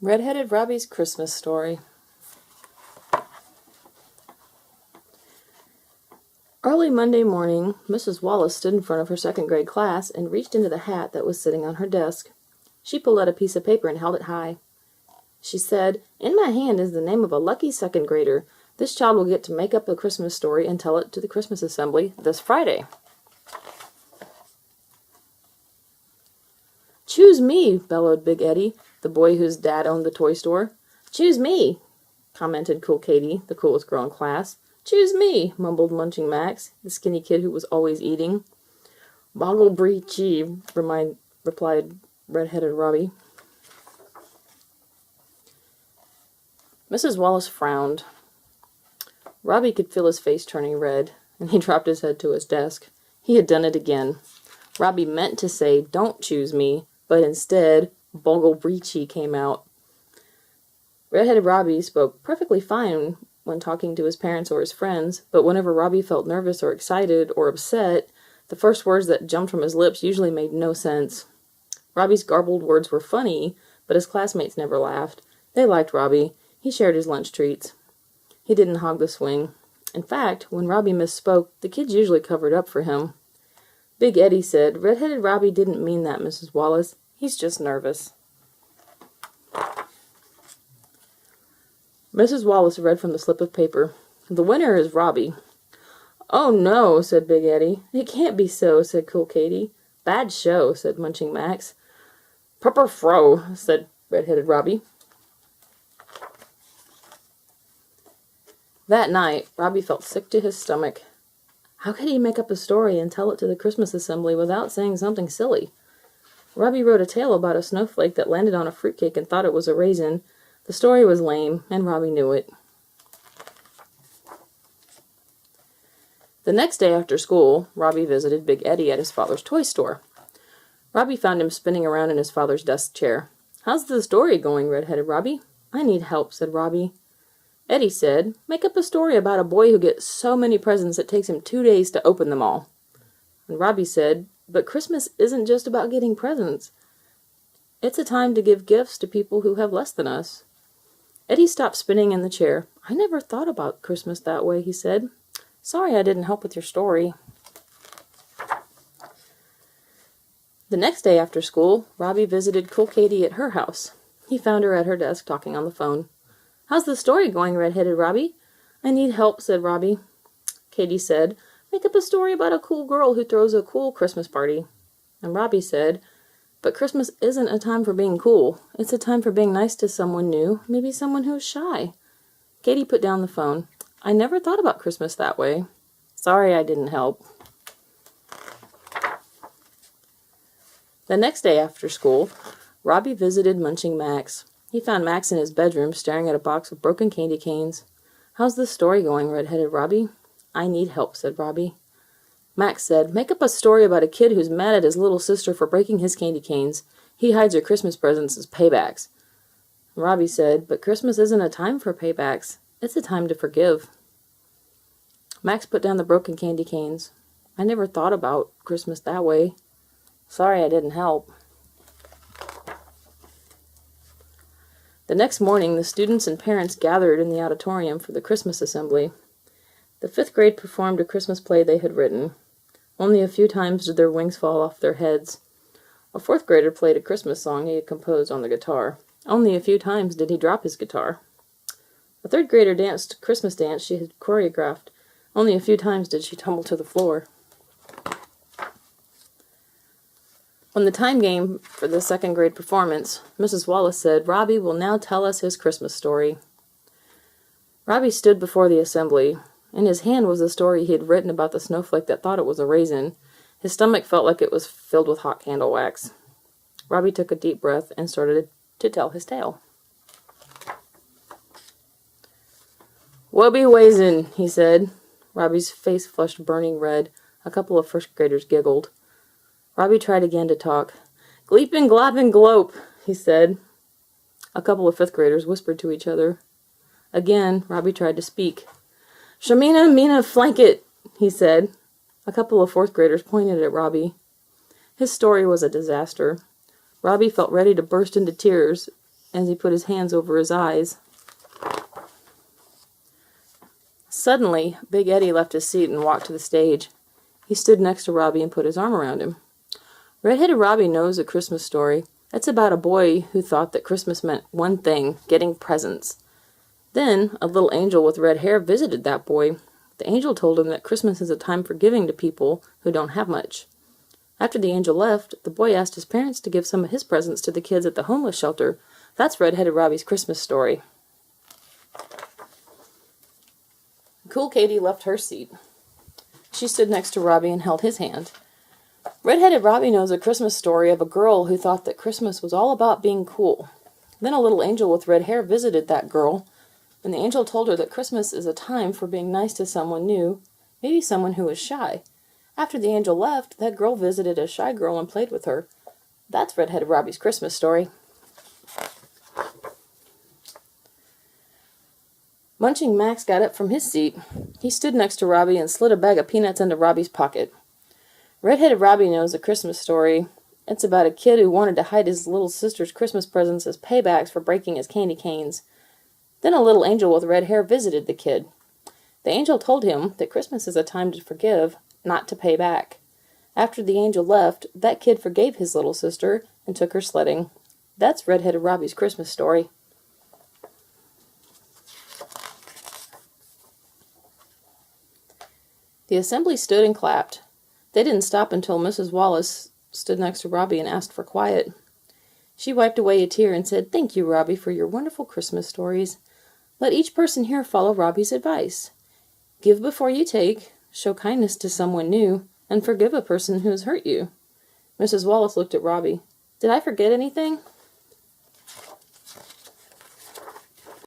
Redheaded Robbie's Christmas Story. Early Monday morning, Mrs. Wallace stood in front of her second-grade class and reached into the hat that was sitting on her desk. She pulled out a piece of paper and held it high. She said, "In my hand is the name of a lucky second-grader. This child will get to make up a Christmas story and tell it to the Christmas assembly this Friday." "Choose me," bellowed Big Eddie, the boy whose dad owned the toy store. "Choose me," commented Cool Katie, the coolest girl in class. "Choose me," mumbled Munching Max, the skinny kid who was always eating. "Boggle breechy," replied Redheaded Robbie. Mrs. Wallace frowned. Robbie could feel his face turning red, and he dropped his head to his desk. He had done it again. Robbie meant to say, "Don't choose me," but instead, "Boggle breechy" came out. Redheaded Robbie spoke perfectly fine when talking to his parents or his friends, but whenever Robbie felt nervous or excited or upset, the first words that jumped from his lips usually made no sense. Robbie's garbled words were funny, but his classmates never laughed. They liked Robbie. He shared his lunch treats. He didn't hog the swing. In fact, when Robbie misspoke, the kids usually covered up for him. Big Eddie said, "Redheaded Robbie didn't mean that, Mrs. Wallace. He's just nervous." Mrs. Wallace read from the slip of paper. "The winner is Robbie." "Oh, no," said Big Eddie. "It can't be so," said Cool Katie. "Bad show," said Munching Max. "Purper fro," said Redheaded Robbie. That night, Robbie felt sick to his stomach. How could he make up a story and tell it to the Christmas assembly without saying something silly? Robbie wrote a tale about a snowflake that landed on a fruitcake and thought it was a raisin. The story was lame, and Robbie knew it. The next day after school, Robbie visited Big Eddie at his father's toy store. Robbie found him spinning around in his father's desk chair. "How's the story going, Redheaded Robbie?" "I need help," said Robbie. Eddie said, "Make up a story about a boy who gets so many presents it takes him 2 days to open them all." And Robbie said, "But Christmas isn't just about getting presents. It's a time to give gifts to people who have less than us." Eddie stopped spinning in the chair. "I never thought about Christmas that way," he said. "Sorry I didn't help with your story." The next day after school, Robbie visited Cool Katie at her house. He found her at her desk talking on the phone. "How's the story going, Redheaded Robbie?" "I need help," said Robbie. Katie said, "Make up a story about a cool girl who throws a cool Christmas party." And Robbie said, "But Christmas isn't a time for being cool. It's a time for being nice to someone new, maybe someone who's shy." Katie put down the phone. "I never thought about Christmas that way. Sorry I didn't help." The next day after school, Robbie visited Munching Max. He found Max in his bedroom staring at a box of broken candy canes. "How's the story going, Redheaded Robbie?" "I need help," said Robbie. Max said, "Make up a story about a kid who's mad at his little sister for breaking his candy canes. He hides her Christmas presents as paybacks." Robbie said, "But Christmas isn't a time for paybacks. It's a time to forgive." Max put down the broken candy canes. "I never thought about Christmas that way. Sorry I didn't help." The next morning, the students and parents gathered in the auditorium for the Christmas assembly. The 5th grade performed a Christmas play they had written. Only a few times did their wings fall off their heads. A 4th grader played a Christmas song he had composed on the guitar. Only a few times did he drop his guitar. A 3rd grader danced a Christmas dance she had choreographed. Only a few times did she tumble to the floor. When the time came for the 2nd grade performance, Mrs. Wallace said, "Robbie will now tell us his Christmas story." Robbie stood before the assembly. In his hand was the story he had written about the snowflake that thought it was a raisin. His stomach felt like it was filled with hot candle wax. Robbie took a deep breath and started to tell his tale. "Whoopee waisin," he said. Robbie's face flushed burning red. A couple of 1st graders giggled. Robbie tried again to talk. "Gleepin' gloppin' glope," he said. A couple of 5th graders whispered to each other. Again, Robbie tried to speak. "Shamina mina flanket," he said. A couple of 4th graders pointed at Robbie. His story was a disaster. Robbie felt ready to burst into tears. as he put his hands over his eyes. Suddenly, Big Eddie left his seat and walked to the stage. He stood next to Robbie and put his arm around him. Redheaded Robbie knows a Christmas story. It's about a boy who thought that Christmas meant one thing, getting presents. Then, a little angel with red hair visited that boy. The angel told him that Christmas is a time for giving to people who don't have much. After the angel left, the boy asked his parents to give some of his presents to the kids at the homeless shelter. That's Redheaded Robbie's Christmas story. Cool Katie left her seat. She stood next to Robbie and held his hand. Redheaded Robbie knows a Christmas story of a girl who thought that Christmas was all about being cool. Then a little angel with red hair visited that girl, and the angel told her that Christmas is a time for being nice to someone new, maybe someone who is shy. After the angel left, that girl visited a shy girl and played with her. That's Redheaded Robbie's Christmas story. Munching Max got up from his seat. He stood next to Robbie and slid a bag of peanuts into Robbie's pocket. Redheaded Robbie knows a Christmas story. It's about a kid who wanted to hide his little sister's Christmas presents as paybacks for breaking his candy canes. Then a little angel with red hair visited the kid. The angel told him that Christmas is a time to forgive, not to pay back. After the angel left, that kid forgave his little sister and took her sledding. That's Redheaded Robbie's Christmas story. The assembly stood and clapped. They didn't stop until Mrs. Wallace stood next to Robbie and asked for quiet. She wiped away a tear and said, "Thank you, Robbie, for your wonderful Christmas stories. Let each person here follow Robbie's advice. Give before you take, show kindness to someone new, and forgive a person who has hurt you." Mrs. Wallace looked at Robbie. "Did I forget anything?"